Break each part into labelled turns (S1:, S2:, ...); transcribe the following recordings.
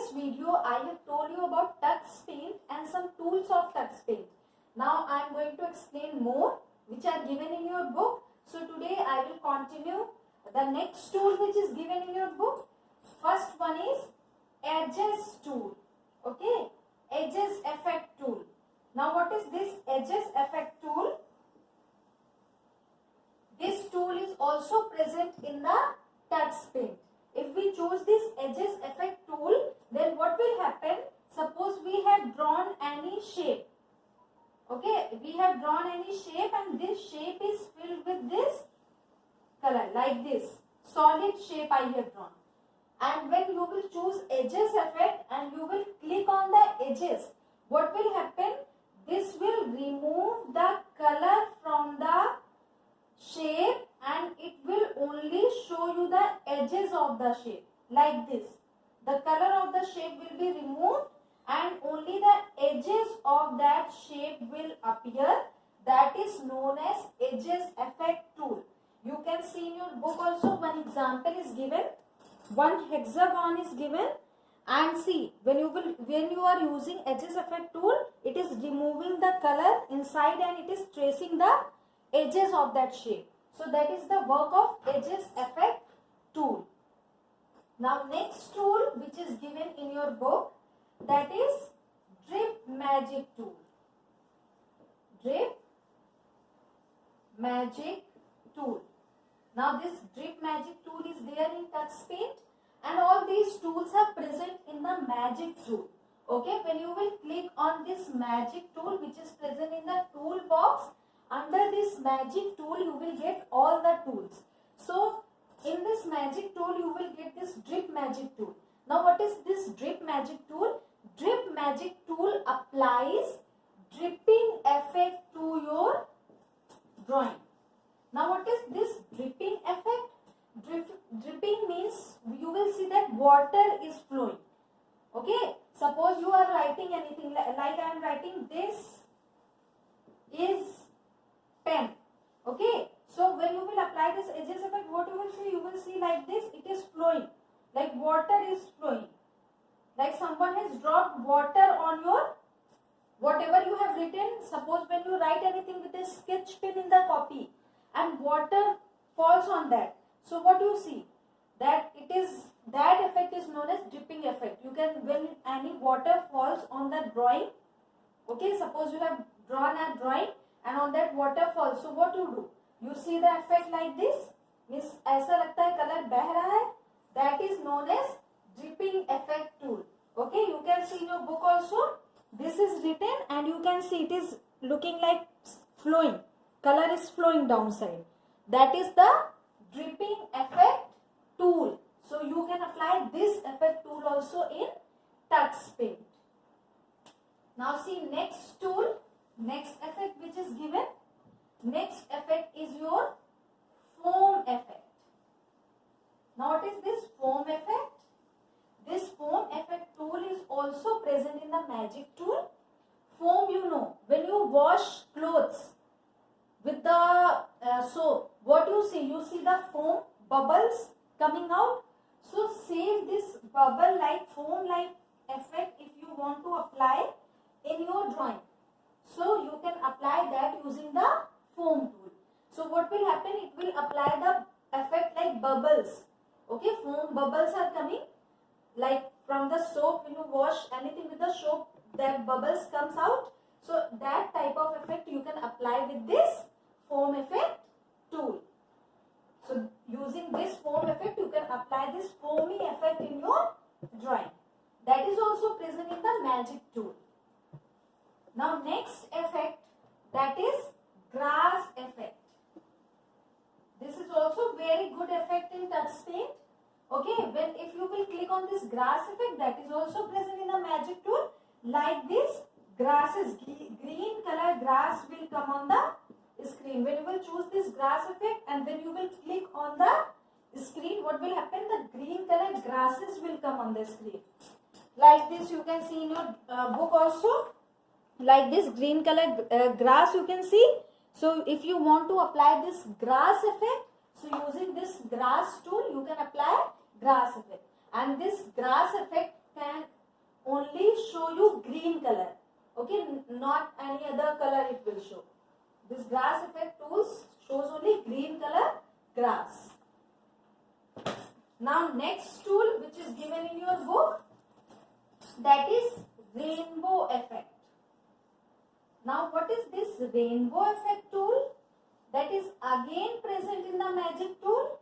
S1: previous video I have told you about Tux Paint and some tools of Tux Paint. Now I am going to explain more which are given in your book. So today I will continue the next tool which is given in your book. First one is Edges tool. Okay, Edges Effect tool. Now what is this Edges Effect tool? This tool is also present in the Tux Paint. If we choose this Edges Effect tool, then what will happen? Suppose we have drawn any shape. Okay, we have drawn any shape and this shape is filled with this color like this. Solid shape I have drawn. And when you will choose Edges Effect and you will click on the edges, what will happen? This will remove the color from the shape and it will only show you the edges of the shape like this. The color of the shape will be removed and only the edges of that shape will appear. That is known as Edges Effect tool. You can see in your book also one example is given. One hexagon is given, and see when you are using Edges Effect tool, it is removing the color inside and it is tracing the edges of that shape. So that is the work of Edges Effect tool. Now next tool which is given in your book, that is Drip Magic tool. Drip Magic tool. Now this Drip Magic tool is there in Tux Paint and all these tools are present in the Magic tool. Okay, when you will click on this Magic tool which is present in the toolbox, under this Magic tool you will get all the tools. So in this Magic tool you will get this Drip Magic tool. Now what is this Drip Magic tool? Drip Magic tool applies dripping effect to your drawing. Now what is this dripping effect? Dripping means you will see that water is flowing. Okay, suppose you are writing anything like I am writing, this is pen. Okay, so when you will apply this Edges Effect, what you will see like this, it is flowing, like water is flowing, like someone has dropped water on your whatever you have written. Suppose when you write anything with a sketch pen in the copy and water falls on that, so what you see, that it is, that effect is known as dripping effect. You can, when any water falls on the drawing, okay, suppose you have drawn a drawing and on that water falls, so what you do, you see the effect like this, means ऐसा लगता है color बह रहा है, that is known as dripping effect tool. Okay, you can see in your book also, this is written and you can see it is looking like flowing, color is flowing downside. That is the dripping effect tool. So you can apply this effect tool also in Tux Paint. Now see next tool, next effect which is given. Next effect is your foam effect. Now what is this foam effect? This foam effect tool is also present in the Magic tool. Foam, you know, when you wash clothes with the soap, what you see? You see the foam bubbles coming out. So save this bubble like foam like effect if you want to apply in your drawing. So you can apply that using the foam tool. So what will happen? It will apply the effect like bubbles. Okay, foam bubbles are coming like from the soap. When you wash anything with the soap, that bubbles comes out. So that type of effect you can apply with this foam effect tool. So using this foam effect, you can apply this foamy effect in your drawing. That is also present in the Magic tool. Now next effect, that is grass effect. This is also very good effect in Tux Paint. Okay, when if you will click on this grass effect, that is also present in the Magic tool. Like this, grasses, green color grass will come on the screen. When you will choose this grass effect and when you will click on the screen, what will happen? The green color grasses will come on the screen. Like this you can see in your book also. Like this green color grass you can see. So if you want to apply this grass effect, so using this grass tool you can apply grass effect. And this grass effect only show you green color. Okay, not any other color it will show. This grass effect tools shows only green color grass. Now next tool which is given in your book, that is rainbow effect. Now what is this rainbow effect tool? That is again present in the magic tool,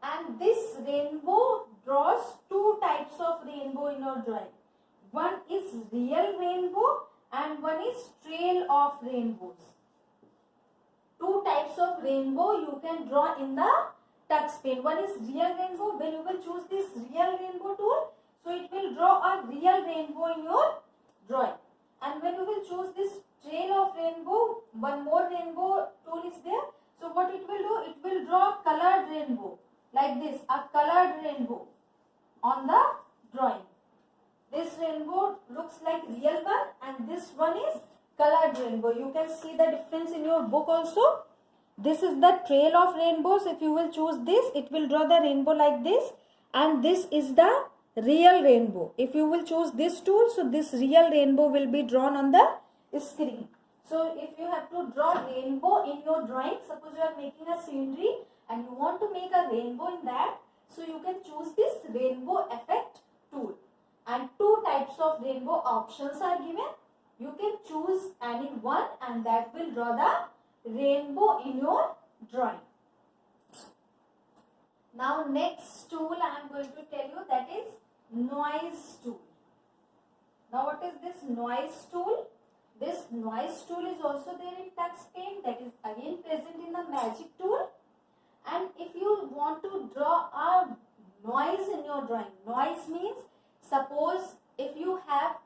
S1: and this rainbow draws two types of rainbow in your drawing. One is real rainbow and one is trail of rainbows. Two types of rainbow you can draw in the Tux Paint. One is real rainbow. When you will choose this real rainbow tool, so it will draw a real rainbow in your drawing. And when you will choose this trail of rainbow, one more rainbow tool is there. So what it will do, it will draw a colored rainbow like this, a colored rainbow on the drawing. This rainbow looks like real one and this one is colored rainbow. You can see the difference in your book also. This is the trail of rainbows. If you will choose this, it will draw the rainbow like this, and this is the real rainbow. If you will choose this tool, so this real rainbow will be drawn on the screen. So if you have to draw rainbow in your drawing, suppose you are making a scenery and you want to make a rainbow in that, so you can choose this rainbow effect tool. And two types of rainbow options are given. You can choose any one and that will draw the rainbow in your drawing. Now next tool I am going to tell you, that is noise tool. Now what is this noise tool? This noise tool is also there in Tux Paint, that is again present in the magic tool. And if you want to draw a noise in your drawing, noise means suppose if you have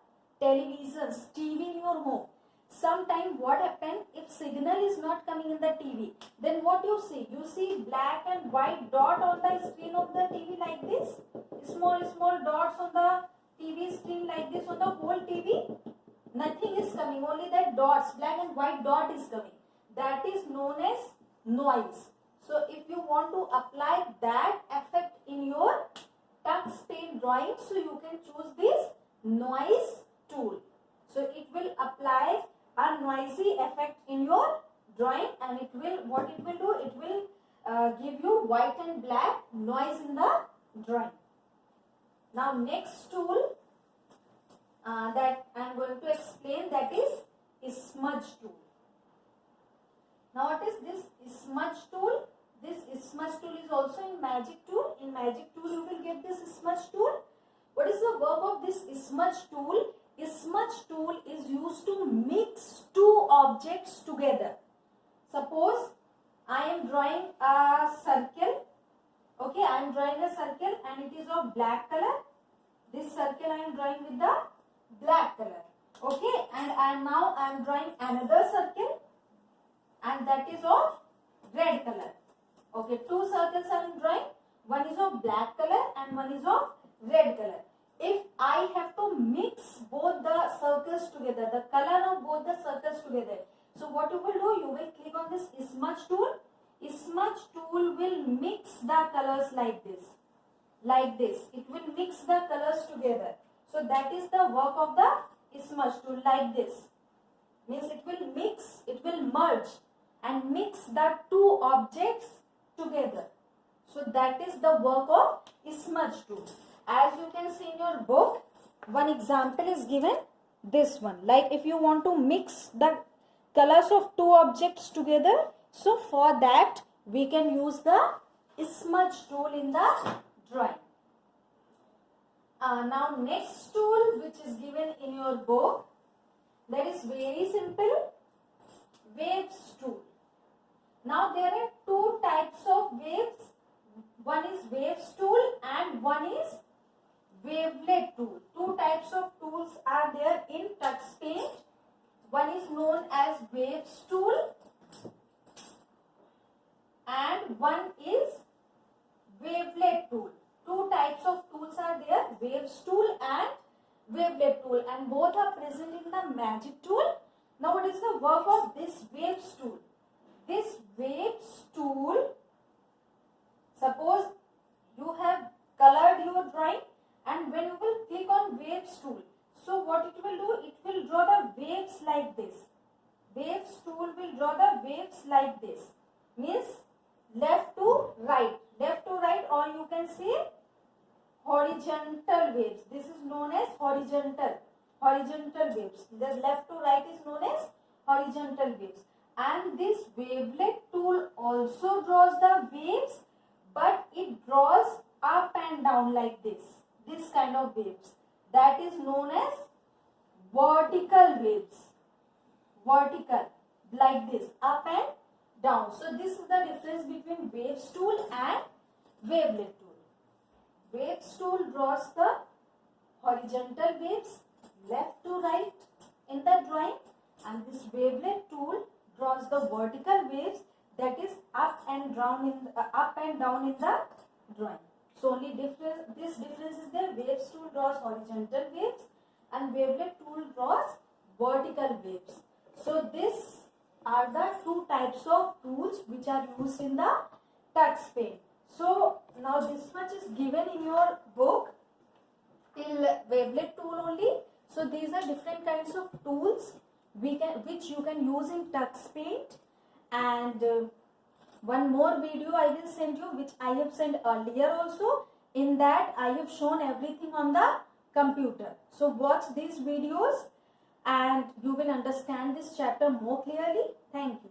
S1: televisions, TV in your home, sometime what happens if signal is not coming in the TV, then what you see? You see black and white dot on the screen of the TV like this, small dots on the TV screen like this on the whole TV. Nothing is coming, only that dots, black and white dot is coming. That is known as noise. So if you want to apply that effect in your Tux Paint drawing, so you can choose this noise tool. So it will apply a noisy effect in your drawing, and it will, what it will do, it will give you white and black noise in the drawing. Now next tool that I am going to explain, that is smudge tool. Now what is this smudge tool? This smudge tool is also in magic tool. In magic tool you will get this smudge tool. What is the work of this smudge tool? Smudge tool is used to mix two objects together. Suppose I am drawing a circle. Okay, I am drawing a circle and it is of black color. This circle I am drawing with the black color. Okay, and now I am drawing another circle and that is of red color. Okay, two circles I am drawing. One is of black color and one is of red color. If I have to mix both the circles together, the color of both the circles together, so what you will do, you will click on this smudge tool. Smudge tool will mix the colors like this. Like this. It will mix the colors together. So that is the work of the smudge tool, like this. Means it will mix, it will merge and mix the two objects together. So that is the work of smudge tool. As you can see in your book, one example is given, this one. Like if you want to mix the colors of two objects together, so for that we can use the smudge tool in the drawing. Now next tool which is given in your book, that is very simple, waves tool. Now there are two types of waves. One is waves tool and one is wavelet tool. Two types of tools are there in Tux Paint. One is known as waves tool and one is wavelet tool. Two types of tools are there, waves tool and wavelet tool, and both are present in the magic tool. Now what is the work of this waves tool? This waves tool, suppose you have colored your drawing and when you will click on waves tool, waves tool will draw the waves like this, means left to right, or you can say horizontal waves. This is known as horizontal waves. The left to right is known as horizontal waves. And this wavelet tool also draws the waves, but it draws up and down like this kind of waves. That is known as vertical waves. Vertical, like this, up and down. So this is the difference between waves tool and wavelet tool. Waves tool draws the horizontal waves left to right in the drawing, and this wavelet tool draws the vertical waves, that is up and down in the drawing. So only this difference is there. Waves tool draws horizontal waves and wavelet tool draws vertical waves. So these are the two types of tools which are used in the Tux Paint. So now this much is given in your book till wavelet tool only. So these are different kinds of tools which you can use in Tux Paint. And one more video I will send you, which I have sent earlier also. In that I have shown everything on the computer. So watch these videos and you will understand this chapter more clearly. Thank you.